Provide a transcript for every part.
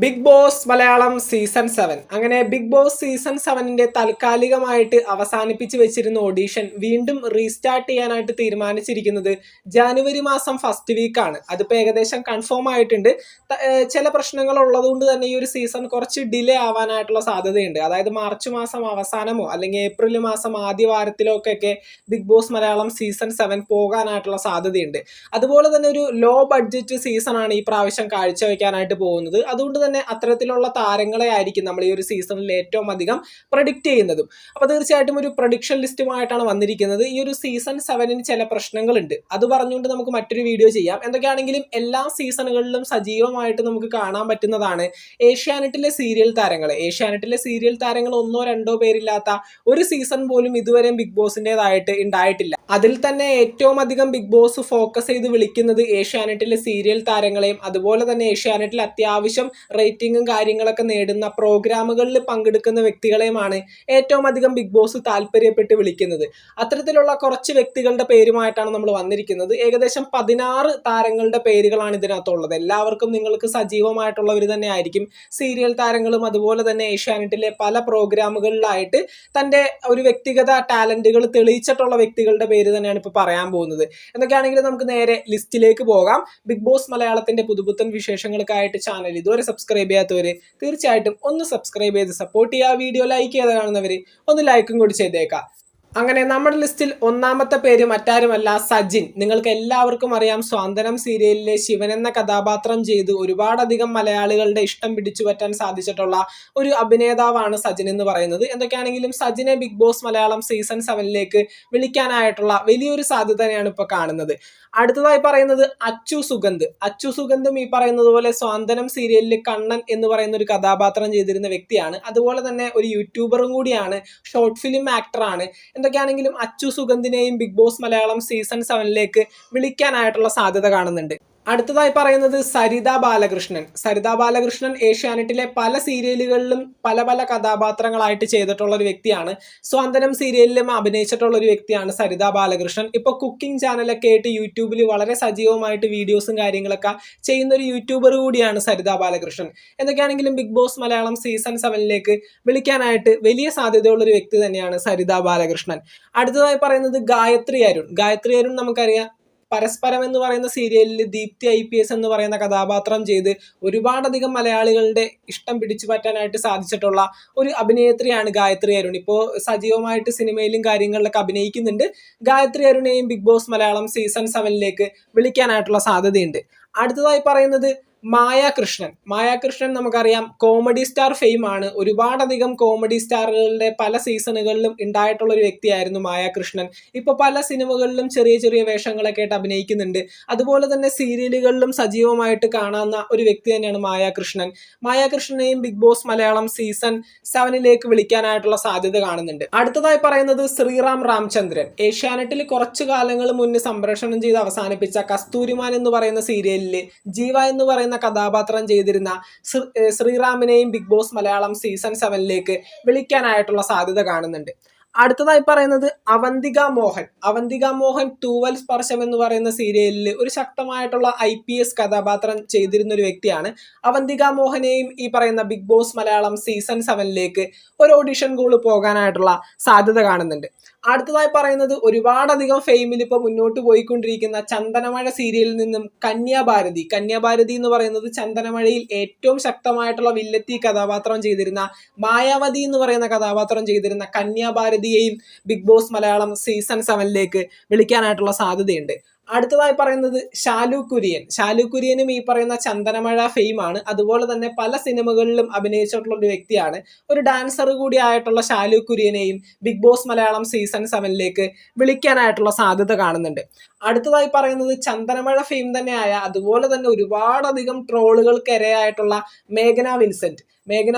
Big Boss Malayalam season 7 അങ്ങനെ big boss season 7ന്റെ താൽക്കാലികമായിട്ട് അവസാനിപ്പിച്ച് വെച്ചിരുന്ന ഓഡീഷൻ വീണ്ടും റീസ്റ്റാർട്ട് ചെയ്യാനായിട്ട് തീരുമാനിച്ചിരിക്കുന്നത് ജനുവരി മാസം ഫസ്റ്റ് വീക്കാണ്. അതിപ്പോൾ ഏകദേശം കൺഫേം ആയിട്ടുണ്ട്. ചില പ്രശ്നങ്ങൾ ഉള്ളതുകൊണ്ട് തന്നെ ഈ ഒരു സീസൺ കുറച്ച് ഡിലേ ആവാനായിട്ടുള്ള സാധ്യതയുണ്ട്. അതായത് മാർച്ച് മാസം അവസാനമോ അല്ലെങ്കിൽ ഏപ്രിൽ മാസം ആദ്യ വാരത്തിലോ ഒക്കെ ബിഗ് ബോസ് മലയാളം സീസൺ 7 പോകാനായിട്ടുള്ള സാധ്യതയുണ്ട്. അതുപോലെ തന്നെ ഒരു ലോ ബഡ്ജറ്റ് സീസൺ ആണ് ഈ പ്രാവശ്യം കാഴ്ചവെക്കാനായിട്ട് പോകുന്നത്. അതുകൊണ്ട് തന്നെ അത്തരത്തിലുള്ള താരങ്ങളെ ആയിരിക്കും നമ്മൾ ഈ ഒരു സീസണിൽ ഏറ്റവും അധികം പ്രഡിക്റ്റ് ചെയ്യുന്നതും. അപ്പോൾ തീർച്ചയായിട്ടും ഒരു പ്രഡിക്ഷൻ ലിസ്റ്റുമായിട്ടാണ് വന്നിരിക്കുന്നത്. ഈ ഒരു സീസൺ 7ന് ചില പ്രശ്നങ്ങളുണ്ട്, അത് പറഞ്ഞുകൊണ്ട് നമുക്ക് മറ്റൊരു വീഡിയോ ചെയ്യാം. എന്തൊക്കെയാണെങ്കിലും എല്ലാ സീസണുകളിലും സജീവമായിട്ട് നമുക്ക് കാണാൻ പറ്റുന്നതാണ് ഏഷ്യാനെറ്റിലെ സീരിയൽ താരങ്ങൾ ഒന്നോ രണ്ടോ പേരില്ലാത്ത ഒരു സീസൺ പോലും ഇതുവരെ ബിഗ് ബോസിൻ്റെതായിട്ട് ഉണ്ടായിട്ടില്ല. അതിൽ തന്നെ ഏറ്റവും അധികം ബിഗ് ബോസ് ഫോക്കസ് ചെയ്ത് വിളിക്കുന്നത് ഏഷ്യാനെറ്റിലെ സീരിയൽ താരങ്ങളെയും അതുപോലെ തന്നെ ഏഷ്യാനെറ്റിൽ അത്യാവശ്യം റേറ്റിംഗും കാര്യങ്ങളൊക്കെ നേടുന്ന പ്രോഗ്രാമുകളിൽ പങ്കെടുക്കുന്ന വ്യക്തികളെയുമാണ് ഏറ്റവും അധികം ബിഗ് ബോസ് താല്പര്യപ്പെട്ട് വിളിക്കുന്നത്. അത്തരത്തിലുള്ള കുറച്ച് വ്യക്തികളുടെ പേരുമായിട്ടാണ് നമ്മൾ വന്നിരിക്കുന്നത്. ഏകദേശം 16 താരങ്ങളുടെ പേരുകളാണ് ഇതിനകത്തുള്ളത്. എല്ലാവർക്കും നിങ്ങൾക്ക് സജീവമായിട്ടുള്ളവർ തന്നെ ആയിരിക്കും. സീരിയൽ താരങ്ങളും അതുപോലെ തന്നെ ഏഷ്യാനെറ്റിലെ പല പ്രോഗ്രാമുകളിലായിട്ട് തൻ്റെ ഒരു വ്യക്തിഗത ടാലന്റുകൾ തെളിയിച്ചിട്ടുള്ള വ്യക്തികളുടെ പേര് തന്നെയാണ് ഇപ്പോൾ പറയാൻ പോകുന്നത്. എന്തൊക്കെയാണെങ്കിലും നമുക്ക് നേരെ ലിസ്റ്റിലേക്ക് പോകാം. ബിഗ് ബോസ് മലയാളത്തിന്റെ പുതുപുത്തൻ വിശേഷങ്ങൾക്കായിട്ട് ചാനൽ ഇതുവരെ സബ്സ്ക്രൈബ് ചെയ്യാത്തവര് തീർച്ചയായിട്ടും ഒന്ന് സബ്സ്ക്രൈബ് ചെയ്ത് സപ്പോർട്ട് ചെയ്യുക. വീഡിയോ ലൈക്ക് ചെയ്ത് കാണുന്നവര് ഒന്ന് ലൈക്കും കൂടി ചെയ്തേക്കാം. അങ്ങനെ നമ്മുടെ ലിസ്റ്റിൽ ഒന്നാമത്തെ പേര് മറ്റാരുമല്ല, സജിൻ. നിങ്ങൾക്ക് എല്ലാവർക്കും അറിയാം, സ്വാന്തനം സീരിയലിലെ ശിവൻ എന്ന കഥാപാത്രം ചെയ്ത് ഒരുപാടധികം മലയാളികളുടെ ഇഷ്ടം പിടിച്ചു പറ്റാൻ സാധിച്ചിട്ടുള്ള ഒരു അഭിനേതാവാണ് സജിൻ എന്ന് പറയുന്നത്. എന്തൊക്കെയാണെങ്കിലും സജിനെ ബിഗ് ബോസ് മലയാളം സീസൺ 7ലേക്ക് വിളിക്കാനായിട്ടുള്ള വലിയൊരു സാധ്യത തന്നെയാണ് ഇപ്പോൾ കാണുന്നത്. അടുത്തതായി പറയുന്നത് അച്ചു സുഗന്ധും ഈ പറയുന്നത് പോലെ സ്വാന്തനം സീരിയലിൽ കണ്ണൻ എന്ന് പറയുന്ന ഒരു കഥാപാത്രം ചെയ്തിരുന്ന വ്യക്തിയാണ്. അതുപോലെ തന്നെ ഒരു യൂട്യൂബറും കൂടിയാണ്, ഷോർട്ട് ഫിലിം ആക്ടറാണ്. എന്തൊക്കെയാണെങ്കിലും അച്ചു സുഗന്ധിനെയും ബിഗ് ബോസ് മലയാളം സീസൺ 7ലേക്ക് വിളിക്കാനായിട്ടുള്ള സാധ്യത കാണുന്നുണ്ട്. അടുത്തതായി പറയുന്നത് സരിത ബാലകൃഷ്ണൻ ഏഷ്യാനെറ്റിലെ പല സീരിയലുകളിലും പല കഥാപാത്രങ്ങളായിട്ട് ചെയ്തിട്ടുള്ള ഒരു വ്യക്തിയാണ്. സ്വാന്തനം സീരിയലിലും അഭിനയിച്ചിട്ടുള്ള ഒരു വ്യക്തിയാണ് സരിത ബാലകൃഷ്ണൻ. ഇപ്പോൾ കുക്കിംഗ് ചാനലൊക്കെ ആയിട്ട് യൂട്യൂബിൽ വളരെ സജീവമായിട്ട് വീഡിയോസും കാര്യങ്ങളൊക്കെ ചെയ്യുന്ന ഒരു യൂട്യൂബർ കൂടിയാണ് സരിത ബാലകൃഷ്ണൻ. എന്തൊക്കെയാണെങ്കിലും ബിഗ് ബോസ് മലയാളം സീസൺ 7ലേക്ക് വിളിക്കാനായിട്ട് വലിയ സാധ്യതയുള്ള ഒരു വ്യക്തി തന്നെയാണ് സരിത ബാലകൃഷ്ണൻ. അടുത്തതായി പറയുന്നത് ഗായത്രി അരുൺ നമുക്കറിയാം, പരസ്പരം എന്ന് പറയുന്ന സീരിയലിൽ ദീപ്തി IPS എന്ന് പറയുന്ന കഥാപാത്രം ചെയ്ത് ഒരുപാടധികം മലയാളികളുടെ ഇഷ്ടം പിടിച്ചു പറ്റാനായിട്ട് സാധിച്ചിട്ടുള്ള ഒരു അഭിനേത്രിയാണ് ഗായത്രി അരുൺ. ഇപ്പോൾ സജീവമായിട്ട് സിനിമയിലും കാര്യങ്ങളിലൊക്കെ അഭിനയിക്കുന്നുണ്ട്. ഗായത്രി അരുണിനെയും ബിഗ് ബോസ് മലയാളം സീസൺ 7ലേക്ക് വിളിക്കാനായിട്ടുള്ള സാധ്യതയുണ്ട്. അടുത്തതായി പറയുന്നത് മായാകൃഷ്ണൻ നമുക്കറിയാം, കോമഡി സ്റ്റാർ ഫെയിം ആണ്. ഒരുപാടധികം കോമഡി സ്റ്റാറുകളുടെ പല സീസണുകളിലും ഉണ്ടായിട്ടുള്ള ഒരു വ്യക്തിയായിരുന്നു മായാകൃഷ്ണൻ. ഇപ്പോൾ പല സിനിമകളിലും ചെറിയ വേഷങ്ങളൊക്കെ ആയിട്ട് അഭിനയിക്കുന്നുണ്ട്. അതുപോലെ തന്നെ സീരിയലുകളിലും സജീവമായിട്ട് കാണാവുന്ന ഒരു വ്യക്തി തന്നെയാണ് മായാകൃഷ്ണനെയും ബിഗ് ബോസ് മലയാളം സീസൺ 7ലേക്ക് വിളിക്കാനായിട്ടുള്ള സാധ്യത കാണുന്നുണ്ട്. അടുത്തതായി പറയുന്നത് ശ്രീറാം രാമചന്ദ്രൻ. ഏഷ്യാനെറ്റിൽ കുറച്ചു കാലങ്ങൾ മുന്നേ സംപ്രേഷണം ചെയ്ത് അവസാനിപ്പിച്ച കസ്തൂരിമാൻ എന്ന് പറയുന്ന സീരിയലിൽ ജീവ എന്ന് പറയുന്ന കഥാപാത്രം ചെയ്തിരുന്ന ശ്രീറാമിനെയും ബിഗ് ബോസ് മലയാളം സീസൺ 7ലേക്ക് വിളിക്കാനായിട്ടുള്ള സാധ്യത കാണുന്നുണ്ട്. അടുത്തതായി പറയുന്നത് അവന്തിക മോഹൻ തൂവൽ സ്പർശം എന്ന് പറയുന്ന സീരിയലിൽ ഒരു ശക്തമായിട്ടുള്ള IPS കഥാപാത്രം ചെയ്തിരുന്ന ഒരു വ്യക്തിയാണ്. അവന്തിക മോഹനെയും ഈ പറയുന്ന ബിഗ് ബോസ് മലയാളം സീസൺ 7ലേക്ക് ഒരു ഓഡിഷൻ കോൾ പോകാനായിട്ടുള്ള സാധ്യത കാണുന്നുണ്ട്. അടുത്തതായി പറയുന്നത് ഒരുപാടധികം ഫെയിമിൽ ഇപ്പോൾ മുന്നോട്ട് പോയിക്കൊണ്ടിരിക്കുന്ന ചന്ദനമഴ സീരിയലിൽ നിന്നും കന്യാഭാരതി എന്ന് പറയുന്നത് ചന്ദനമഴയിൽ ഏറ്റവും ശക്തമായിട്ടുള്ള വില്ലത്തി കഥാപാത്രം ചെയ്തിരുന്ന മായാവതി എന്ന് പറയുന്ന കഥാപാത്രം ചെയ്തിരുന്ന കന്യാഭാരതിയെയും ബിഗ് ബോസ് മലയാളം സീസൺ 7ലേക്ക് വിളിക്കാനായിട്ടുള്ള സാധ്യതയുണ്ട്. അടുത്തതായി പറയുന്നത് ഷാലു കുര്യനും ഈ പറയുന്ന ചന്ദനമഴ ഫെയിം ആണ്. അതുപോലെ തന്നെ പല സിനിമകളിലും അഭിനയിച്ചിട്ടുള്ള ഒരു വ്യക്തിയാണ്. ഒരു ഡാൻസർ കൂടി ആയിട്ടുള്ള ഷാലു കുര്യനെയും ബിഗ് ബോസ് മലയാളം സീസൺ 7ലേക്ക് വിളിക്കാനായിട്ടുള്ള സാധ്യത കാണുന്നുണ്ട്. അടുത്തതായി പറയുന്നത് ചന്ദനമഴ ഫെയിം തന്നെയായ അതുപോലെ തന്നെ ഒരുപാടധികം ട്രോളുകൾക്ക് ഇരയായിട്ടുള്ള മേഘന വിൻസെന്റ്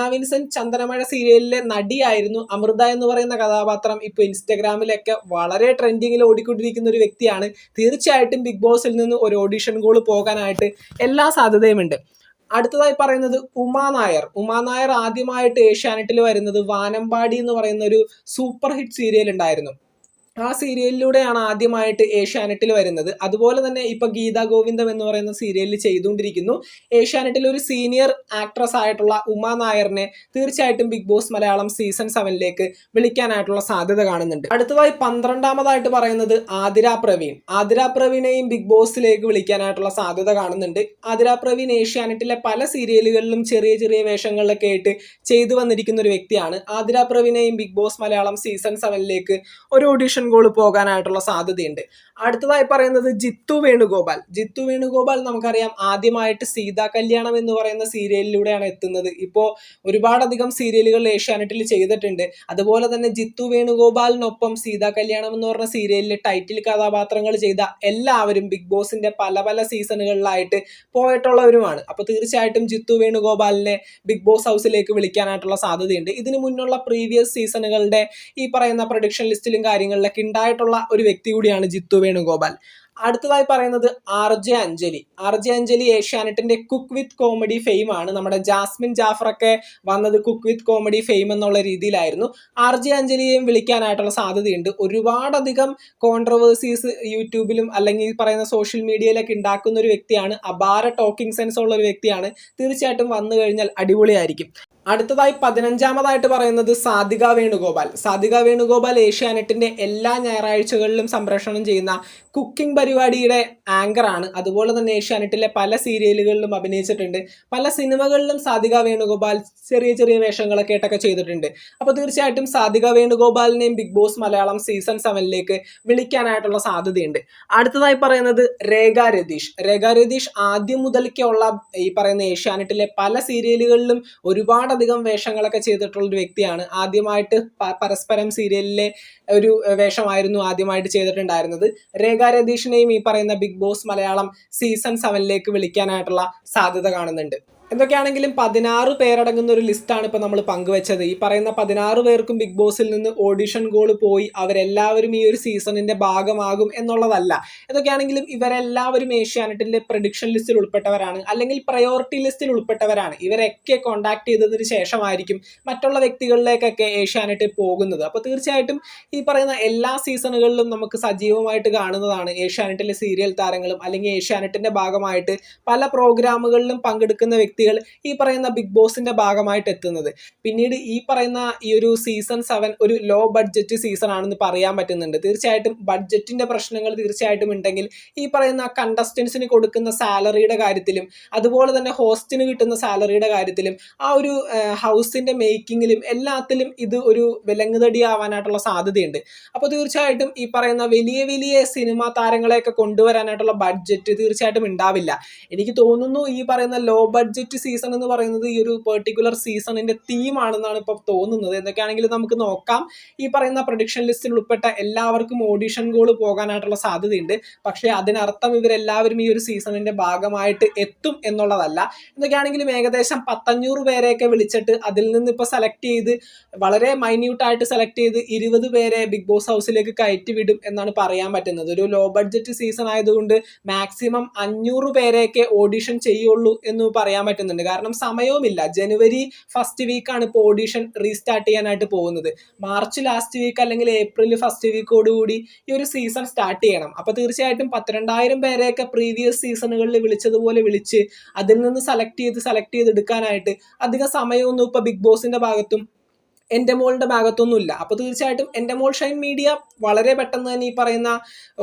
ചന്ദനമഴ സീരിയലിലെ നടിയായിരുന്നു. അമൃത എന്ന് പറയുന്ന കഥാപാത്രം ഇപ്പോൾ ഇൻസ്റ്റഗ്രാമിലൊക്കെ വളരെ ട്രെൻഡിങ്ങിൽ ഓടിക്കൊണ്ടിരിക്കുന്ന ഒരു വ്യക്തിയാണ്. തീർച്ചയായിട്ടും ബിഗ് ബോസിൽ നിന്ന് ഒരു ഓഡിഷൻ കോൾ പോകാനായിട്ട് എല്ലാ സാധ്യതയുമുണ്ട്. അടുത്തതായി പറയുന്നത് ഉമാ നായർ ആദ്യമായിട്ട് ഏഷ്യാനെറ്റിൽ വരുന്നത് വാനമ്പാടി എന്ന് പറയുന്ന ഒരു സൂപ്പർ ഹിറ്റ് സീരിയൽ ഉണ്ടായിരുന്നു. ആ സീരിയലിലൂടെയാണ് ആദ്യമായിട്ട് ഏഷ്യാനെറ്റിൽ വരുന്നത്. അതുപോലെ തന്നെ ഇപ്പൊ ഗീതാ ഗോവിന്ദം എന്ന് പറയുന്ന സീരിയലിൽ ചെയ്തുകൊണ്ടിരിക്കുന്നു. ഏഷ്യാനെറ്റിൽ ഒരു സീനിയർ ആക്ട്രസ് ആയിട്ടുള്ള ഉമാ നായറിനെ തീർച്ചയായിട്ടും ബിഗ് ബോസ് മലയാളം സീസൺ 7ലേക്ക് വിളിക്കാനായിട്ടുള്ള സാധ്യത കാണുന്നുണ്ട്. അടുത്തതായി 12ാമതായിട്ട് പറയുന്നത് ആതിര പ്രവീൺ. ആതിര പ്രവീണെയും ബിഗ് ബോസിലേക്ക് വിളിക്കാനായിട്ടുള്ള സാധ്യത കാണുന്നുണ്ട്. ആതിര പ്രവീൺ ഏഷ്യാനെറ്റിലെ പല സീരിയലുകളിലും ചെറിയ ചെറിയ വേഷങ്ങളിലൊക്കെ ആയിട്ട് ചെയ്തു വന്നിരിക്കുന്ന ഒരു വ്യക്തിയാണ്. ആതിര പ്രവീണെയും ബിഗ് ബോസ് മലയാളം സീസൺ 7ലേക്ക് ഒരു ഓഡിഷൻ ഗോൾ പോകാനായിട്ടുള്ള സാധ്യതയുണ്ട്. അടുത്തതായി പറയുന്നത് ജിത്തു വേണുഗോപാൽ. ജിത്തു വേണുഗോപാൽ നമുക്കറിയാം ആദ്യമായിട്ട് സീതാ കല്യാണം എന്ന് പറയുന്ന സീരിയലിലൂടെയാണ് എത്തുന്നത്. ഇപ്പോൾ ഒരുപാടധികം സീരിയലുകൾ ഏഷ്യാനെറ്റിൽ ചെയ്തിട്ടുണ്ട്. അതുപോലെ തന്നെ ജിത്തു വേണുഗോപാലിനൊപ്പം സീതാ കല്യാണം എന്ന് പറഞ്ഞ സീരിയലിൽ ടൈറ്റിൽ കഥാപാത്രങ്ങൾ ചെയ്ത എല്ലാവരും ബിഗ് ബോസിന്റെ പല പല സീസണുകളിലായിട്ട് പോയിട്ടുള്ളവരുമാണ്. അപ്പോൾ തീർച്ചയായിട്ടും ജിത്തു വേണുഗോപാലിനെ ബിഗ് ബോസ് ഹൗസിലേക്ക് വിളിക്കാനായിട്ടുള്ള സാധ്യതയുണ്ട്. ഇതിനു മുന്നുള്ള പ്രീവിയസ് സീസണുകളുടെ ഈ പറയുന്ന പ്രൊഡിക്ഷൻ ലിസ്റ്റിലും കാര്യങ്ങളിലൊക്കെ ഉണ്ടായിട്ടുള്ള ഒരു വ്യക്തി കൂടിയാണ് ജിത്തു വേണുഗോപാൽ. അടുത്തതായി പറയുന്നത് RJ അഞ്ജലി. RJ അഞ്ജലി ഏഷ്യാനെറ്റിന്റെ കുക്ക് വിത്ത് കോമഡി ഫെയിം ആണ്. നമ്മുടെ ജാസ്മിൻ ജാഫറൊക്കെ വന്നത് കുക്ക് വിത്ത് കോമഡി ഫെയിം എന്നുള്ള രീതിയിലായിരുന്നു. RJ അഞ്ജലിയെയും വിളിക്കാനായിട്ടുള്ള സാധ്യതയുണ്ട്. ഒരുപാടധികം കോൺട്രവേഴ്സീസ് യൂട്യൂബിലും അല്ലെങ്കിൽ പറയുന്ന സോഷ്യൽ മീഡിയയിലൊക്കെ ഉണ്ടാക്കുന്ന ഒരു വ്യക്തിയാണ്. അപാര ടോക്കിംഗ് സെൻസ് ഉള്ള ഒരു വ്യക്തിയാണ്. തീർച്ചയായിട്ടും വന്നു കഴിഞ്ഞാൽ അടിപൊളിയായിരിക്കും. അടുത്തതായി 15ാമതായിട്ട് പറയുന്നത് സാധിക വേണുഗോപാൽ. സാധിക വേണുഗോപാൽ ഏഷ്യാനെറ്റിന്റെ എല്ലാ ഞായറാഴ്ചകളിലും സംപ്രേഷണം ചെയ്യുന്ന കുക്കിംഗ് പരിപാടിയുടെ ആങ്കറാണ്. അതുപോലെ തന്നെ ഏഷ്യാനെറ്റിലെ പല സീരിയലുകളിലും അഭിനയിച്ചിട്ടുണ്ട്. പല സിനിമകളിലും സാധിക വേണുഗോപാൽ ചെറിയ ചെറിയ വേഷങ്ങളൊക്കെ ആയിട്ടൊക്കെ ചെയ്തിട്ടുണ്ട്. അപ്പോൾ തീർച്ചയായിട്ടും സാധിക വേണുഗോപാലിനെയും ബിഗ് ബോസ് മലയാളം സീസൺ 7ലേക്ക് വിളിക്കാനായിട്ടുള്ള സാധ്യതയുണ്ട്. അടുത്തതായി പറയുന്നത് രേഖ രതീഷ്. രേഖ രതീഷ് ആദ്യം മുതൽക്കുള്ള ഈ പറയുന്ന ഏഷ്യാനെറ്റിലെ പല സീരിയലുകളിലും ഒരുപാടധികം വേഷങ്ങളൊക്കെ ചെയ്തിട്ടുള്ള ഒരു വ്യക്തിയാണ്. ആദ്യമായിട്ട് പരസ്പരം സീരിയലിലെ ഒരു വേഷമായിരുന്നു ആദ്യമായിട്ട് ചെയ്തിട്ടുണ്ടായിരുന്നത്. രേഖ രതീഷിനെയും ഈ പറയുന്ന ബിഗ് ബോസ് മലയാളം സീസൺ 7ലേക്ക് വിളിക്കാനായിട്ടുള്ള സാധ്യത കാണുന്നുണ്ട്. എന്തൊക്കെയാണെങ്കിലും 16 പേരടങ്ങുന്ന ഒരു ലിസ്റ്റാണ് ഇപ്പോൾ നമ്മൾ പങ്കുവെച്ചത്. ഈ പറയുന്ന 16 പേർക്കും ബിഗ് ബോസിൽ നിന്ന് ഓഡിഷൻ കോൾ പോയി അവരെല്ലാവരും ഈ ഒരു സീസണിന്റെ ഭാഗമാകും എന്നുള്ളതല്ല. എന്തൊക്കെയാണെങ്കിലും ഇവരെല്ലാവരും ഏഷ്യാനെറ്റിന്റെ പ്രഡിക്ഷൻ ലിസ്റ്റിൽ ഉൾപ്പെട്ടവരാണ്, അല്ലെങ്കിൽ പ്രയോറിറ്റി ലിസ്റ്റിൽ ഉൾപ്പെട്ടവരാണ്. ഇവരൊക്കെ കോണ്ടാക്ട് ചെയ്തതിന് ശേഷമായിരിക്കും മറ്റുള്ള വ്യക്തികളിലേക്കൊക്കെ ഏഷ്യാനെറ്റ് പോകുന്നത്. അപ്പോൾ തീർച്ചയായിട്ടും ഈ പറയുന്ന എല്ലാ സീസണുകളിലും നമുക്ക് സജീവമായിട്ട് കാണുന്നതാണ് ഏഷ്യാനെറ്റിലെ സീരിയൽ താരങ്ങളും അല്ലെങ്കിൽ ഏഷ്യാനെറ്റിന്റെ ഭാഗമായിട്ട് പല പ്രോഗ്രാമുകളിലും പങ്കെടുക്കുന്ന ഈ പറയുന്ന ബിഗ് ബോസിന്റെ ഭാഗമായിട്ട് എത്തുന്നത്. പിന്നീട് ഈ പറയുന്ന ഈ ഒരു സീസൺ 7 ഒരു ലോ ബഡ്ജറ്റ് സീസൺ ആണെന്ന് പറയാൻ പറ്റുന്നുണ്ട്. തീർച്ചയായിട്ടും ബഡ്ജറ്റിന്റെ പ്രശ്നങ്ങൾ തീർച്ചയായിട്ടും ഉണ്ടെങ്കിൽ ഈ പറയുന്ന കണ്ടസ്റ്റൻസിന് കൊടുക്കുന്ന സാലറിയുടെ കാര്യത്തിലും അതുപോലെ തന്നെ ഹോസ്റ്റിന് കിട്ടുന്ന സാലറിയുടെ കാര്യത്തിലും ആ ഒരു ഹൗസിന്റെ മേക്കിങ്ങിലും എല്ലാത്തിലും ഇത് ഒരു വിലങ്ങുതടി ആവാനായിട്ടുള്ള സാധ്യതയുണ്ട്. അപ്പോൾ തീർച്ചയായിട്ടും ഈ പറയുന്ന വലിയ വലിയ സിനിമാ താരങ്ങളെയൊക്കെ കൊണ്ടുവരാനായിട്ടുള്ള ബഡ്ജറ്റ് തീർച്ചയായിട്ടും ഉണ്ടാവില്ല. എനിക്ക് തോന്നുന്നു ഈ പറയുന്ന ലോ ബഡ്ജറ്റ് സീസൺ എന്ന് പറയുന്നത് ഈ ഒരു പെർട്ടിക്കുലർ സീസണിന്റെ തീമാണെന്നാണ് ഇപ്പോൾ തോന്നുന്നത്. എന്തൊക്കെയാണെങ്കിലും നമുക്ക് നോക്കാം. ഈ പറയുന്ന പ്രൊഡിക്ഷൻ ലിസ്റ്റിൽ ഉൾപ്പെട്ട എല്ലാവർക്കും ഓഡിഷൻ കോൾ പോകാനായിട്ടുള്ള സാധ്യതയുണ്ട്. പക്ഷേ അതിനർത്ഥം ഇവരെല്ലാവരും ഈ ഒരു സീസണിന്റെ ഭാഗമായിട്ട് എത്തും എന്നുള്ളതല്ല. എന്തൊക്കെയാണെങ്കിലും ഏകദേശം 500 പേരെയൊക്കെ വിളിച്ചിട്ട് അതിൽ നിന്ന് ഇപ്പോൾ സെലക്ട് ചെയ്ത് വളരെ മൈന്യൂട്ടായിട്ട് സെലക്ട് ചെയ്ത് 20 പേരെ ബിഗ് ബോസ് ഹൗസിലേക്ക് കയറ്റി വിടും എന്നാണ് പറയാൻ പറ്റുന്നത്. ഒരു ലോ ബഡ്ജറ്റ് സീസൺ ആയതുകൊണ്ട് മാക്സിമം 500 പേരെയൊക്കെ ഓഡിഷൻ ചെയ്യുള്ളൂ എന്ന് പറയാൻ പറ്റുന്നുണ്ട്. കാരണം സമയവുമില്ല. ജനുവരി ഫസ്റ്റ് വീക്കാണ് ഇപ്പോൾ ഓഡിഷൻ റീസ്റ്റാർട്ട് ചെയ്യാനായിട്ട് പോകുന്നത്. മാർച്ച് ലാസ്റ്റ് വീക്ക് അല്ലെങ്കിൽ ഏപ്രിൽ ഫസ്റ്റ് വീക്കോടുകൂടി ഈ ഒരു സീസൺ സ്റ്റാർട്ട് ചെയ്യണം. അപ്പോൾ തീർച്ചയായിട്ടും 12,000 പേരെയൊക്കെ പ്രീവിയസ് സീസണുകളിൽ വിളിച്ചതുപോലെ വിളിച്ച് അതിൽ നിന്ന് സെലക്ട് ചെയ്ത് എടുക്കാനായിട്ട് അധികം സമയമൊന്നും ഇപ്പോൾ ബിഗ് ബോസിന്റെ ഭാഗത്തും എൻ്റെ മോളുടെ ഭാഗത്തൊന്നുമില്ല. അപ്പോൾ തീർച്ചയായിട്ടും എൻ്റെ മോൾ ഷൈൻ മീഡിയ വളരെ പെട്ടെന്ന് തന്നെ ഈ പറയുന്ന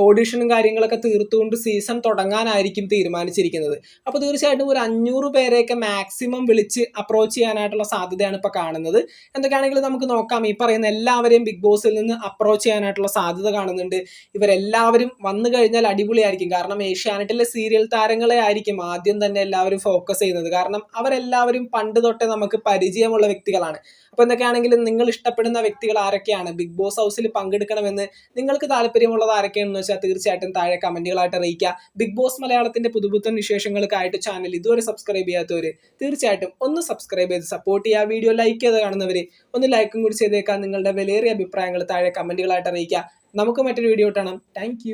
ഓഡിഷനും കാര്യങ്ങളൊക്കെ തീർത്തുകൊണ്ട് സീസൺ തുടങ്ങാനായിരിക്കും തീരുമാനിച്ചിരിക്കുന്നത്. അപ്പോൾ തീർച്ചയായിട്ടും ഒരു 500 പേരെയൊക്കെ മാക്സിമം വിളിച്ച് അപ്രോച്ച് ചെയ്യാനായിട്ടുള്ള സാധ്യതയാണ് ഇപ്പോൾ കാണുന്നത്. എന്തൊക്കെയാണെങ്കിലും നമുക്ക് നോക്കാം. ഈ പറയുന്ന എല്ലാവരെയും ബിഗ് ബോസിൽ നിന്ന് അപ്രോച്ച് ചെയ്യാനായിട്ടുള്ള സാധ്യത കാണുന്നുണ്ട്. ഇവരെല്ലാവരും വന്നു കഴിഞ്ഞാൽ അടിപൊളിയായിരിക്കും. കാരണം ഏഷ്യാനെറ്റിലെ സീരിയൽ താരങ്ങളെ ആയിരിക്കും ആദ്യം തന്നെ എല്ലാവരും ഫോക്കസ് ചെയ്യുന്നത്. കാരണം അവരെല്ലാവരും പണ്ട് തൊട്ടേ നമുക്ക് പരിചയമുള്ള വ്യക്തികളാണ്. അപ്പോൾ എന്തൊക്കെയാണെങ്കിലും നിങ്ങൾ ഇഷ്ടപ്പെടുന്ന വ്യക്തികൾ ആരൊക്കെയാണ്, ബിഗ് ബോസ് ഹൗസിൽ പങ്കെടുക്കണമെന്ന് നിങ്ങൾക്ക് താല്പര്യമുള്ളത് ആരൊക്കെയാണെന്ന് വെച്ചാൽ തീർച്ചയായിട്ടും താഴെ കമന്റുകളായിട്ട് അറിയിക്കുക. ബിഗ് ബോസ് മലയാളത്തിന്റെ പുതുപുത്തൻ വിശേഷങ്ങൾക്കായിട്ട് ചാനൽ ഇതുവരെ സബ്സ്ക്രൈബ് ചെയ്യാത്തവർ തീർച്ചയായിട്ടും ഒന്ന് സബ്സ്ക്രൈബ് ചെയ്ത് സപ്പോർട്ട് ചെയ്യുക. വീഡിയോ ലൈക്ക് ചെയ്ത് കാണുന്നവർ ഒന്ന് ലൈക്കും കൂടി ചെയ്തേക്കാം. നിങ്ങളുടെ വിലയേറിയ അഭിപ്രായങ്ങൾ താഴെ കമന്റുകളായിട്ട് അറിയിക്കുക. നമുക്ക് മറ്റൊരു വീഡിയോ കാണാം. താങ്ക്